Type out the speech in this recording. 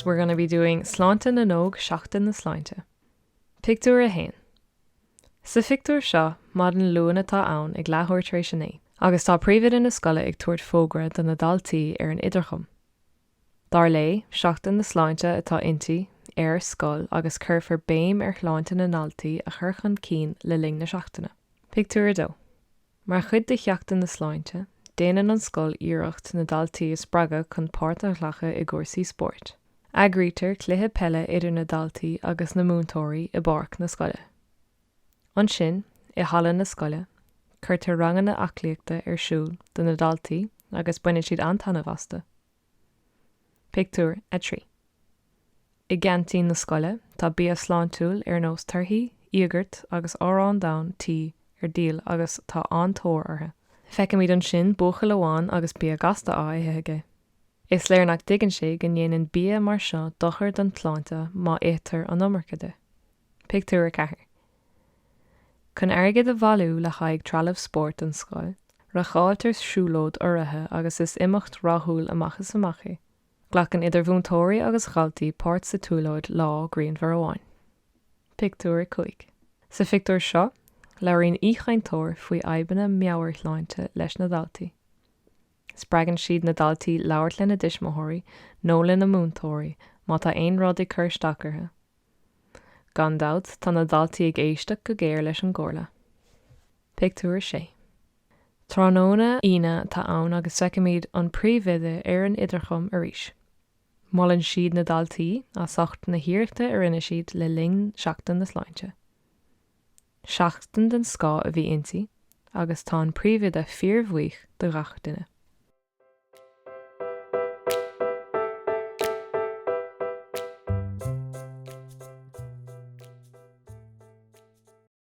we're going to be doing Sláinte na nóg Seachtain na Sláinte. Pictiúr a hain. Sa pictiúr seo, mad an luan atá ann ag leathúir tar éis an é, agus tá príomhaid ina scoile ag tuairt fógra don na daltaí ar an idirchum. Dar lé, Seachtain na Sláinte atá inti ar scoil agus curfar béim ar chláinte na naltaí a churchan cín le ling na seachtaine. Pictiúr a dó. Mar chud de Seachtain na Sláinte, déanaan an scoil iirecht na daltaí is spraga chun páirt a chhlacha i gcúrsaí sport. Agrítar cluiche pelle idir na daltaí agus na múntóirí i barc na scoile. An sin, I hallan na scoile, chuirtar rangan na aclaíochta ar siúl do na daltaí agus buine siad antanna vasta. Pictiúr a trí. I gceantaí na scoile, tá bia sláintúil ar nós tarthaí, íogart agus árán dán tí ar díal agus tá antóir orthe. Feicim iad an sin bucha leháin agus bia gasta áithe. Is léir nach digan sé gan dhéanaan bia mar seo dochar don pláinte má étar an nómarcade. Pictiúr a cethir. Chun airgid a bhalú le chaig trealamh sport an scoil, racháiltar siúlód oirithe agus is imimecht ráthúil amachchas amachaí. Ghlachan idir bhúntóirí agus chaltaí páirt sa túlóid lá Grianmhar amháin. Pictiúr a chuig. Sa pictiúr seo, leabharíonn íchaintóir faoi aibbeanna meabhair Sláinte leis na daltaí. Spragan siad na daltaí labhairt le na dismóthirí nó le na múntóirí má tá aon rud ag cur stacartha. Gan dat tá na daltaí ag éisteach go géir leis an gcomharla. Pictiúr sé. Tránóna ina tá ann agus feicimid an príomhide ar an idirchum arís. Mollann siad na daltaí a sacht na hiíochta ar ina siad le ling Seachtain na Sláinte. Seachtain den scá a bhí inti, agus tá an príomhide fíormhuich do gach duine.